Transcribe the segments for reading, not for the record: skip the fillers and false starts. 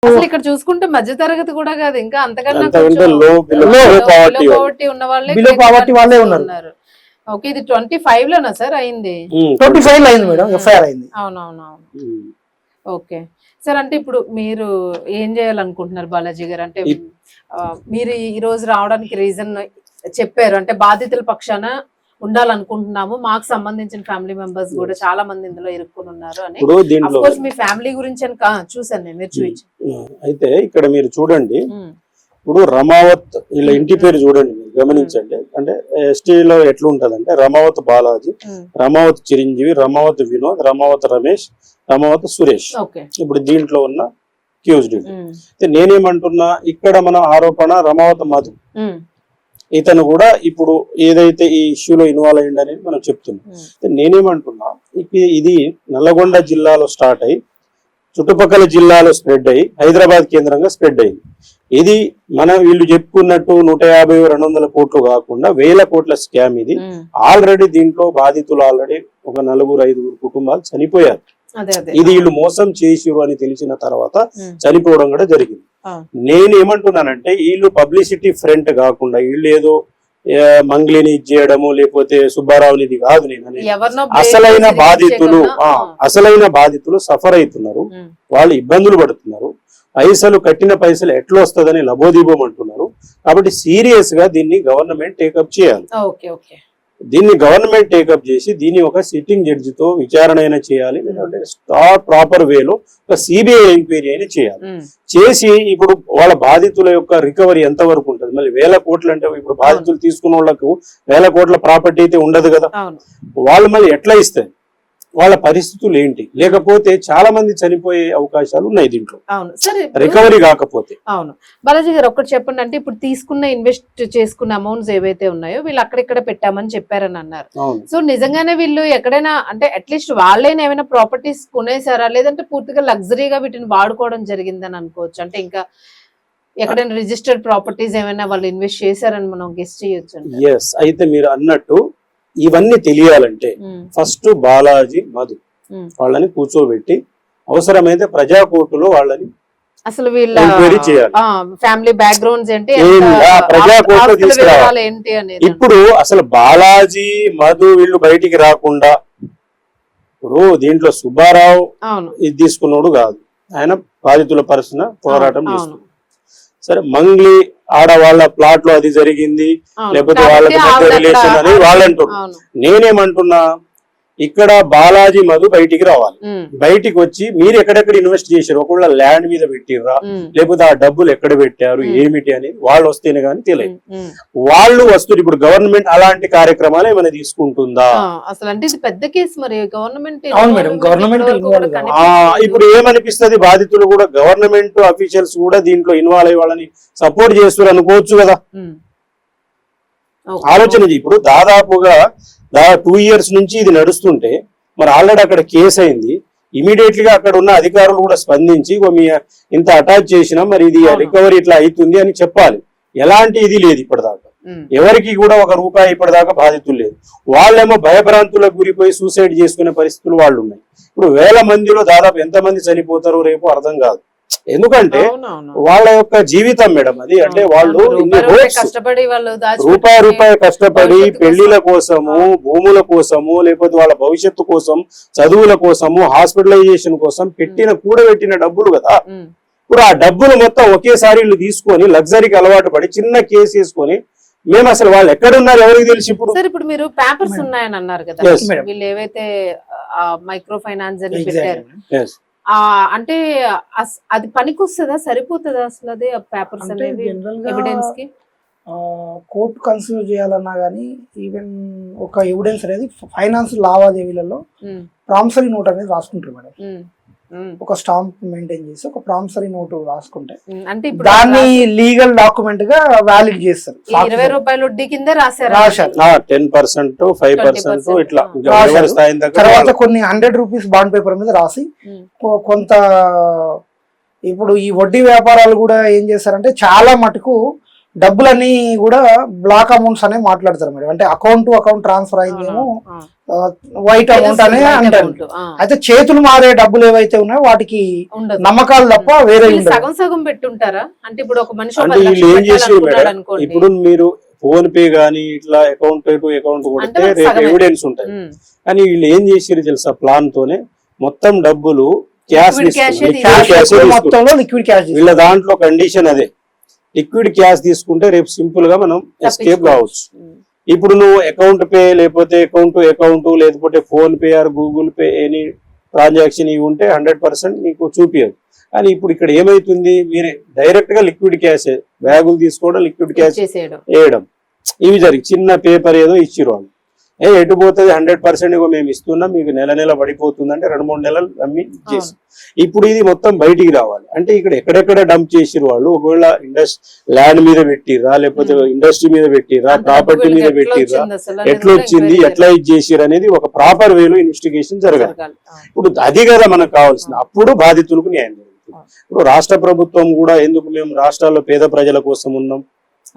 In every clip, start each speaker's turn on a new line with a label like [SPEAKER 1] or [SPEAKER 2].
[SPEAKER 1] అసలు ఇక్కడ చూసుకుంటే మధ్య తరగతి కూడా కాదు, ఇంకా అంతకన్నా
[SPEAKER 2] poverty
[SPEAKER 1] ఉన్న వాళ్ళే
[SPEAKER 3] బిలో పావర్టీ వాళ్ళే
[SPEAKER 1] ఉన్నారు. ఓకే, ఇది 25 లోనా సార్ అయింది?
[SPEAKER 3] 25 లో అయింది మేడం, ఎఫ్ఐఆర్ అయింది.
[SPEAKER 1] అవునవునవును. ఓకే సార్, అంటే ఇప్పుడు మీరు ఏం చేయాలనుకుంటున్నారు బాలాజీ గారు? అంటే మీరు ఈ రోజు రావడానికి రీజన్ చెప్పారు, అంటే బాధితుల పక్షాన ఉండాలనుకుంటున్నాము, మాకు సంబంధించిన ఫ్యామిలీ మెంబర్స్ కూడా చాలా మంది ఇందులో ఇరుక్కుని ఉన్నారు అని. మీ ఫ్యామిలీ గురించి చూసాను నేను, మీరు చూపించి.
[SPEAKER 2] అయితే ఇక్కడ మీరు చూడండి, ఇప్పుడు రమావత్ వీళ్ళ ఇంటి పేరు చూడండి, మీరు గమనించండి. అంటే ఎస్టీలో ఎట్లుంటదంటే రమావత్ బాలాజీ, రమావత్ చిరంజీవి, రమావత్ వినోద్, రమావత్ రమేష్, రమావత్ సురేష్. ఇప్పుడు దీంట్లో ఉన్న అక్యూజ్డ్. నేనేమంటున్నా, ఇక్కడ మన ఆరోపణ రమావత్ మధు, ఇతను కూడా ఇప్పుడు ఏదైతే ఈ ఇష్యూలో ఇన్వాల్వ్ అయ్యింది అనేది మనం చెప్తున్నాం. నేనేమంటున్నా, ఇది నల్లగొండ జిల్లాలో స్టార్ట్ అయ్యి చుట్టుపక్కల జిల్లాలో స్ప్రెడ్ అయ్యి హైదరాబాద్ కేంద్రంగా స్ప్రెడ్ అయింది. ఇది వీళ్ళు చెప్పుకున్నట్టు 150-200 కోట్లు కాకుండా 1000 కోట్ల స్కామ్ ఇది. ఆల్రెడీ దీంట్లో బాధితులు ఆల్రెడీ ఒక 4-5 కుటుంబాలు చనిపోయారు. ఇది వీళ్ళు మోసం చేసిరు అని తెలిసిన తర్వాత చనిపోవడం కూడా జరిగింది. నేను ఏమంటున్నానంటే, వీళ్ళు పబ్లిసిటీ ఫ్రంట్ కాకుండా వీళ్ళు ఏదో మంగ్లీని ఇచ్చేయడము లేకపోతే సుబ్బారావుని ఇది కాదు. నేను అసలైన బాధితులు సఫర్ అవుతున్నారు, వాళ్ళు ఇబ్బందులు పడుతున్నారు, కట్టిన పైసలు ఎట్లా వస్తుందని లబోదీపం అంటున్నారు. కాబట్టి సీరియస్ గా దీన్ని గవర్నమెంట్ టేకప్ చేయాలి. దీన్ని గవర్నమెంట్ టేకప్ చేసి దీన్ని ఒక సిట్టింగ్ జడ్జితో విచారణ అయినా చేయాలి, లేదంటే ప్రాపర్ వేలో ఒక సిబిఐ ఎంక్వైరీ అయినా చేయాలి. చేసి ఇప్పుడు వాళ్ళ బాధితుల యొక్క రికవరీ ఎంత వరకు ఉంటుంది? మళ్ళీ 1000 కోట్లు అంటే ఇప్పుడు బాధితులు తీసుకున్న వాళ్ళకు 1000 కోట్ల ప్రాపర్టీ అయితే ఉండదు కదా, వాళ్ళు మళ్ళీ ఎట్లా ఇస్తారు? వాళ్ళ పరిస్థితులు ఏంటి? లేకపోతే చాలా మంది చనిపోయే అవకాశాలు ఉన్నాయి దీంట్లో రికవరీ కాకపోతే.
[SPEAKER 1] అవును బాలాజీ గారు, ఒక్కటి చెప్పండి. అంటే ఇప్పుడు తీసుకున్న ఇన్వెస్ట్ చేసుకున్న అమౌంట్స్ ఏవైతే ఉన్నాయో వీళ్ళు అక్కడిక్కడ పెట్టామని చెప్పారని అన్నారు. సో నిజంగానే వీళ్ళు ఎక్కడైనా అంటే అట్లీస్ట్ వాళ్ళైనా ఏమైనా ప్రాపర్టీస్ కొనేసారా, లేదంటే పూర్తిగా లగ్జరీగా వీటిని వాడుకోవడం జరిగిందని అనుకోవచ్చు? అంటే ఇంకా ఎక్కడైనా రిజిస్టర్డ్ ప్రాపర్టీస్ ఏమైనా వాళ్ళు ఇన్వెస్ట్ చేశారని మనం గెస్ చేయొచ్చు.
[SPEAKER 2] ఎస్, అయితే మీరు అన్నట్టు ఇవన్నీ తెలియాలంటే ఫస్ట్ బాలాజీ మధు వాళ్ళని కూర్చోబెట్టి అవసరమైతే ప్రజా కోర్టులో వాళ్ళని
[SPEAKER 1] అసలు వీళ్ళ
[SPEAKER 2] ఫ్యామిలీ బ్యాక్గ్రౌండ్స్ ఏంటి ప్రజా కోర్టులో తీసుకురావాలి. ఇప్పుడు అసలు బాలాజీ మధు వీళ్ళు బయటికి రాకుండా, ఇప్పుడు దీంట్లో సుబ్బారావు ఇది తీసుకున్నాడు కాదు, ఆయన బాధితుల పరుచున పోరాటం చేస్తున్నాడు. సరే, మంగ్లీ ఆడవాళ్ళ ప్లాట్ లో అది జరిగింది, లేకపోతే వాళ్ళకి మధ్య రిలేషన్ అని వాళ్ళంటున్నారు. నేనేమంటున్నా, ఇక్కడ బాలాజీ మధు బయటికి రావాలి. బయటికి వచ్చి మీరు ఎక్కడెక్కడ ఇన్వెస్ట్ చేశారు, ఒకవేళ ల్యాండ్ మీద పెట్టిర్రా, లేకపోతే ఆ డబ్బులు ఎక్కడ పెట్టారు ఏమిటి అనేది వాళ్ళు వస్తేనే గానీ తెలియదు. వాళ్ళు వస్తుంది. ఇప్పుడు గవర్నమెంట్ అలాంటి కార్యక్రమాలు ఏమైనా తీసుకుంటుందా?
[SPEAKER 1] అసలు అంటే ఇది పెద్ద కేసు మరి గవర్నమెంట్
[SPEAKER 2] ఇప్పుడు ఏమనిపిస్తుంది, బాధితులు కూడా గవర్నమెంట్ అఫీషియల్స్ కూడా దీంట్లో ఇన్వాల్వ్ అయ్యి వాళ్ళని సపోర్ట్ చేస్తారు అనుకోవచ్చు కదా. ఆలోచన ఇప్పుడు దాదాపుగా 2 years నుంచి ఇది నడుస్తుంటే మరి ఆల్రెడీ అక్కడ కేసు అయింది. ఇమీడియట్లీగా అక్కడ ఉన్న అధికారులు కూడా స్పందించి మీ ఇంత అటాచ్ చేసినా మరి ఇది రికవరీ ఇట్లా అవుతుంది అని చెప్పాలి. ఎలాంటి ఇది లేదు ఇప్పటిదాకా, ఎవరికి కూడా ₹1 ఇప్పటిదాకా బాధితులు లేదు. వాళ్ళేమో భయభ్రాంతులకు గురిపోయి సూసైడ్ చేసుకునే పరిస్థితులు వాళ్ళు ఉన్నాయి. ఇప్పుడు 1000 మందిలో దాదాపు ఎంతమంది చనిపోతారో రేపు అర్థం కాదు. ఎందుకంటే వాళ్ళ యొక్క జీవితం మేడం అది. అంటే వాళ్ళు రూపాయి కష్టపడి పెళ్లిల కోసము, భూముల కోసము, లేకపోతే వాళ్ళ భవిష్యత్తు కోసం, చదువుల కోసము, హాస్పిటలైజేషన్ కోసం కూడబెట్టిన డబ్బులు కదా. ఇప్పుడు ఆ డబ్బులు మొత్తం ఒకేసారి వీళ్ళు తీసుకొని లగ్జరీకి అలవాటు పడి చిన్న కేసు వేసుకొని మేము అసలు వాళ్ళు ఎక్కడున్నారు ఎవరికి తెలిసి.
[SPEAKER 1] ఇప్పుడు మీరు పేపర్స్ ఉన్నాయని అన్నారు కదా, వీళ్ళు ఏవైతే మైక్రో ఫైనాన్స్ అని పెట్టారు, అంటే అది పనికొస్తుందా, సరిపోతుందా అసలు అది పేపర్స్ అనేవి ఎవిడెన్స్ కి?
[SPEAKER 3] కోర్టు కన్సిడర్ చేయాలన్నా గానీ ఈవెన్ ఒక ఎవిడెన్స్ అనేది ఫైనాన్స్ లావాదేవీలలో ప్రామిసరీ నోట్ అనేది రాసుకుంటారు మేడం. ఒక స్టాంప్ మెయింటైన్ చేసి ఒక ప్రామిసరీ నోట్ రాసుకుంటే
[SPEAKER 1] అంటే
[SPEAKER 3] దాన్ని లీగల్ డాక్యుమెంట్ గా వ్యాలిడ్ చేస్తారు.
[SPEAKER 1] ₹20 వడ్డీ కింద రాశారు.
[SPEAKER 2] 10%, 5% ఇట్లా.
[SPEAKER 3] తర్వాత కొన్ని ₹100 బాండ్ పేపర్ మీద రాసి కొంత. ఇప్పుడు ఈ వడ్డీ వ్యాపారాలు కూడా ఏం చేస్తారంటే చాలా మటుకు డబ్బులన్నీ కూడా బ్లాక్ అమౌంట్స్ అనే మాట్లాడతారు మేడం. అంటే అకౌంట్ టు అకౌంట్ ట్రాన్స్ఫర్ అయిందేమో వైట్ అమౌంట్ అనే అంటారు. అయితే చేతులు మారే డబ్బులు ఏవైతే ఉన్నాయో వాటికి నమ్మకాలు తప్ప వేరే
[SPEAKER 1] సగం సగం పెట్టుంటారా? అంటే ఇప్పుడు ఒక మనిషి
[SPEAKER 2] అంటే వీళ్ళు ఏం చేసి మేడం, ఇప్పుడు మీరు ఫోన్ పే గానీ ఇట్లా అకౌంట్ టు అకౌంట్ కొడితే రేపు ఎవిడెన్స్ ఉంటాయి. కానీ వీళ్ళు ఏం చేసారు తెలుసా, ప్లాన్ తోనే మొత్తం డబ్బులు క్యాష్
[SPEAKER 3] మొత్తంలో లిక్విడ్ క్యాష్.
[SPEAKER 2] వీళ్ళ దాంట్లో కండిషన్ అదే, లిక్విడ్ క్యాష్ తీసుకుంటే రేపు సింపుల్ గా మనం ఎస్కేప్ కావచ్చు. ఇప్పుడు నువ్వు అకౌంట్ పే లేకపోతే అకౌంట్ టు అకౌంట్ లేకపోతే phone pay are Google pay any transaction ఇవి ఉంటే 100% నీకు చూపించదు. కానీ ఇప్పుడు ఇక్కడ ఏమైతుంది, మీరే డైరెక్ట్ గా లిక్విడ్ క్యాష్ బ్యాగులు తీసుకోవడం, లిక్విడ్ క్యాష్ వేయడం, ఇవి జరిగి చిన్న పేపర్ ఏదో ఇచ్చిరు వాళ్ళు, ఎటు పోతుంది 100% మేము ఇస్తున్నాం మీకు నెల నెల పడిపోతుంది అంటే 2-3 నెలలు అమ్మి ఇచ్చేసి. ఇప్పుడు ఇది మొత్తం బయటికి రావాలి అంటే ఇక్కడ ఎక్కడెక్కడ డంప్ చేసిరు వాళ్ళు, ఒకవేళ ల్యాండ్ మీద పెట్టిర్రా లేకపోతే ఇండస్ట్రీ మీద పెట్టిర్రా, ప్రాపర్టీ మీద పెట్టిర్రా, ఎట్లా వచ్చింది, ఎట్లా ఇది చేసిరు అనేది ఒక ప్రాపర్ వేలో ఇన్వెస్టిగేషన్ జరగాలి. ఇప్పుడు అది కదా మనకు కావాల్సింది, అప్పుడు బాధితులకు న్యాయం జరుగుతుంది. ఇప్పుడు రాష్ట్ర ప్రభుత్వం కూడా ఎందుకు మేము రాష్ట్రాల్లో పేద ప్రజల కోసం ఉన్నాం,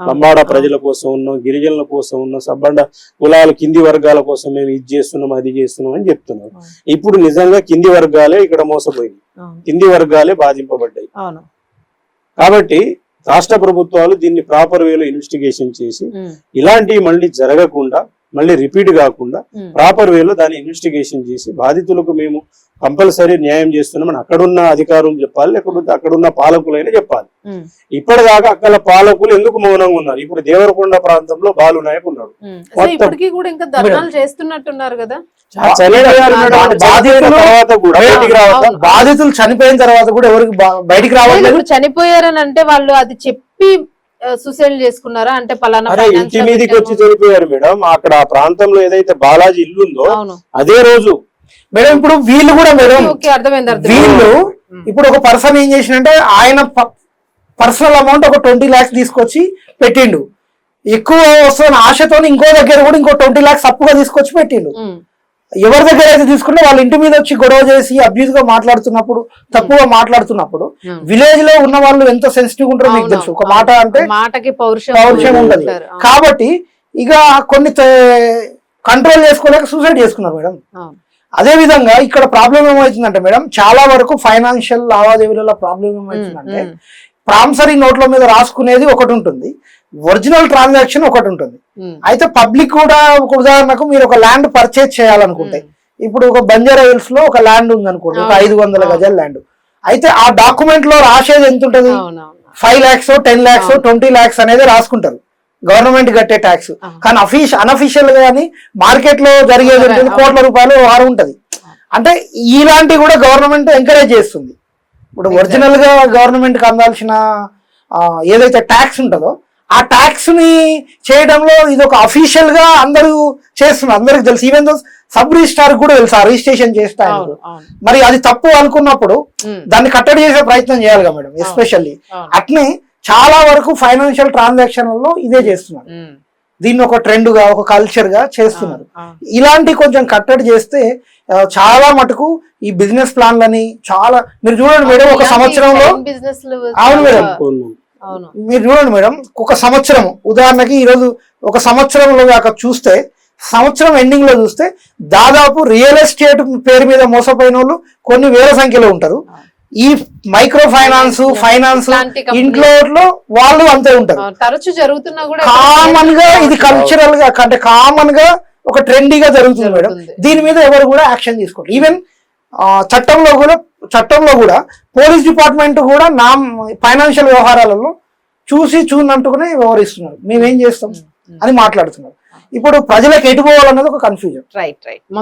[SPEAKER 2] లంబాడ ప్రజల కోసం ఉన్నాం, గిరిజనుల కోసం ఉన్నాం, సబ్బండ కులాల కింది వర్గాల కోసం మేము ఇది చేస్తున్నాం అది చేస్తున్నాం అని చెప్తున్నాం. ఇప్పుడు నిజంగా కింది వర్గాలే ఇక్కడ మోసపోయింది, కింది వర్గాలే బాధింపబడ్డాయి. కాబట్టి రాష్ట్ర ప్రభుత్వాలు దీన్ని ప్రాపర్ వేలో ఇన్వెస్టిగేషన్ చేసి ఇలాంటివి మళ్ళీ జరగకుండా, మళ్ళీ రిపీట్ కాకుండా ప్రాపర్ వేలో దాన్ని ఇన్వెస్టిగేషన్ చేసి బాధితులకు మేము కంపల్సరీ న్యాయం చేస్తున్నామని అక్కడున్న అధికారులు చెప్పాలి, లేకపోతే అక్కడున్న పాలకులైనా చెప్పాలి. ఇప్పటిదాకా అక్కడ పాలకులు ఎందుకు మౌనంగా ఉన్నారు? ఇప్పుడు దేవరకొండ ప్రాంతంలో బాలు నాయక్ ఉన్నాడు,
[SPEAKER 3] బాధితులు చనిపోయిన తర్వాత కూడా ఎవరికి బయటికి రావాలి.
[SPEAKER 1] చనిపోయారని అంటే వాళ్ళు అది చెప్పి సూసైడ్ చేసుకున్నారా అంటే పలానా
[SPEAKER 2] ఇంటి మీదకి వచ్చి చనిపోయారు మేడం. అక్కడ ఆ ప్రాంతంలో ఏదైతే బాలాజీ ఇల్లు ఉందో అదే రోజు
[SPEAKER 3] మేడం. ఇప్పుడు వీళ్ళు కూడా మేడం, వీళ్ళు ఇప్పుడు ఒక పర్సన్ ఏం చేసిందంటే ఆయన పర్సనల్ అమౌంట్ ఒక 20 lakhs తీసుకొచ్చి పెట్టిండు, ఎక్కువ వస్తున్న ఆశతో ఇంకో దగ్గర కూడా ఇంకో 20 lakhs అప్పుగా తీసుకొచ్చి పెట్టిండు. ఎవరి దగ్గర అయితే తీసుకుంటే వాళ్ళ ఇంటి మీద వచ్చి గొడవ చేసి అబ్యూజ్ గా మాట్లాడుతున్నప్పుడు, తప్పుగా మాట్లాడుతున్నప్పుడు విలేజ్ లో ఉన్న వాళ్ళు ఎంత సెన్సిటివ్ ఉంటారో మీకు తెలుసు. ఒక మాట అంటే
[SPEAKER 1] మాటకి
[SPEAKER 3] పౌరుషం ఉంటది. కాబట్టి ఇక కొన్ని కంట్రోల్ చేసుకోలేక సూసైడ్ చేసుకున్నారు మేడం. అదే విధంగా ఇక్కడ ప్రాబ్లం ఏమవుతుందంటే మేడం, చాలా వరకు ఫైనాన్షియల్ లావాదేవీలలో ప్రాబ్లం ఏమవుతుందంటే ప్రామిసరీ నోట్ల మీద రాసుకునేది ఒకటి ఉంటుంది, ఒరిజినల్ ట్రాన్సాక్షన్ ఒకటి ఉంటుంది. అయితే పబ్లిక్ కూడా ఒక ఉదాహరణకు మీరు ఒక ల్యాండ్ పర్చేజ్ చేయాలనుకుంటే, ఇప్పుడు ఒక బంజారా హిల్స్ లో ఒక ల్యాండ్ ఉంది అనుకోండి, ఒక 500 గజాల ల్యాండ్. అయితే ఆ డాక్యుమెంట్ లో రాసేది ఎంత ఉంటుంది, 5 lakhs 10 lakhs 20 lakhs అనేది రాసుకుంటారు, గవర్నమెంట్ కట్టే ట్యాక్స్. కానీ అన్అఫీషియల్ గానీ మార్కెట్ లో జరిగేది ఉంటుంది, కోట్ల రూపాయలు వారు ఉంటది. అంటే ఇలాంటివి కూడా గవర్నమెంట్ ఎంకరేజ్ చేస్తుంది. ఇప్పుడు ఒరిజినల్ గా గవర్నమెంట్ కి అందాల్సిన ఏదైతే ట్యాక్స్ ఉంటుందో ఆ ట్యాక్స్ ని చేయడంలో ఇది ఒక అఫీషియల్ గా అందరూ చేస్తున్నారు, అందరికి తెలుసు. ఈవెన్ సబ్ రిజిస్ట్రార్ కూడా తెలుసు ఆ రిజిస్ట్రేషన్ చేస్తారు. మరి అది తప్పు అనుకున్నప్పుడు దాన్ని కట్టడి చేసే ప్రయత్నం చేయాలి కదా మేడం. ఎస్పెషల్లీ అట్నే చాలా వరకు ఫైనాన్షియల్ ట్రాన్సాక్షన్లలో ఇదే చేస్తున్నారు, దీన్ని ఒక ట్రెండ్ గా ఒక కల్చర్ గా చేస్తున్నారు. ఇలాంటి కొంచెం కట్టడి చేస్తే చాలా మటుకు ఈ బిజినెస్ ప్లాన్లని చాలా మీరు చూడండి మేడం, ఒక సంవత్సరంలో అవును మేడం, మీరు చూడండి మేడం, ఒక సంవత్సరం ఉదాహరణకి ఈరోజు ఒక సంవత్సరంలో దాకా చూస్తే, సంవత్సరం ఎండింగ్ లో చూస్తే దాదాపు రియల్ ఎస్టేట్ పేరు మీద మోసపోయిన వాళ్ళు కొన్ని వేల సంఖ్యలో ఉంటారు. ఈ మైక్రో ఫైనాన్స్ ఇంట్లో వాళ్ళు అంతే ఉంటారు.
[SPEAKER 1] తరచు జరుగుతున్నా కూడా
[SPEAKER 3] కామన్ గా ఇది కల్చరల్ గా అంటే కామన్ గా ఒక ట్రెండీగా జరుగుతుంది మేడం. దీని మీద ఎవరు కూడా యాక్షన్ తీసుకోండి. ఈవెన్ చట్టంలో కూడా పోలీస్ డిపార్ట్మెంట్ కూడా నా ఫైనాన్షియల్ వ్యవహారాలలో చూసినట్టుగానే వ్యవహరిస్తున్నారు. మేమేం చేస్తాం అని మాట్లాడుతున్నారు. ఇప్పుడు ప్రజలకు ఎటు పోవాలన్నది ఒక కన్ఫ్యూజన్.
[SPEAKER 1] రైట్.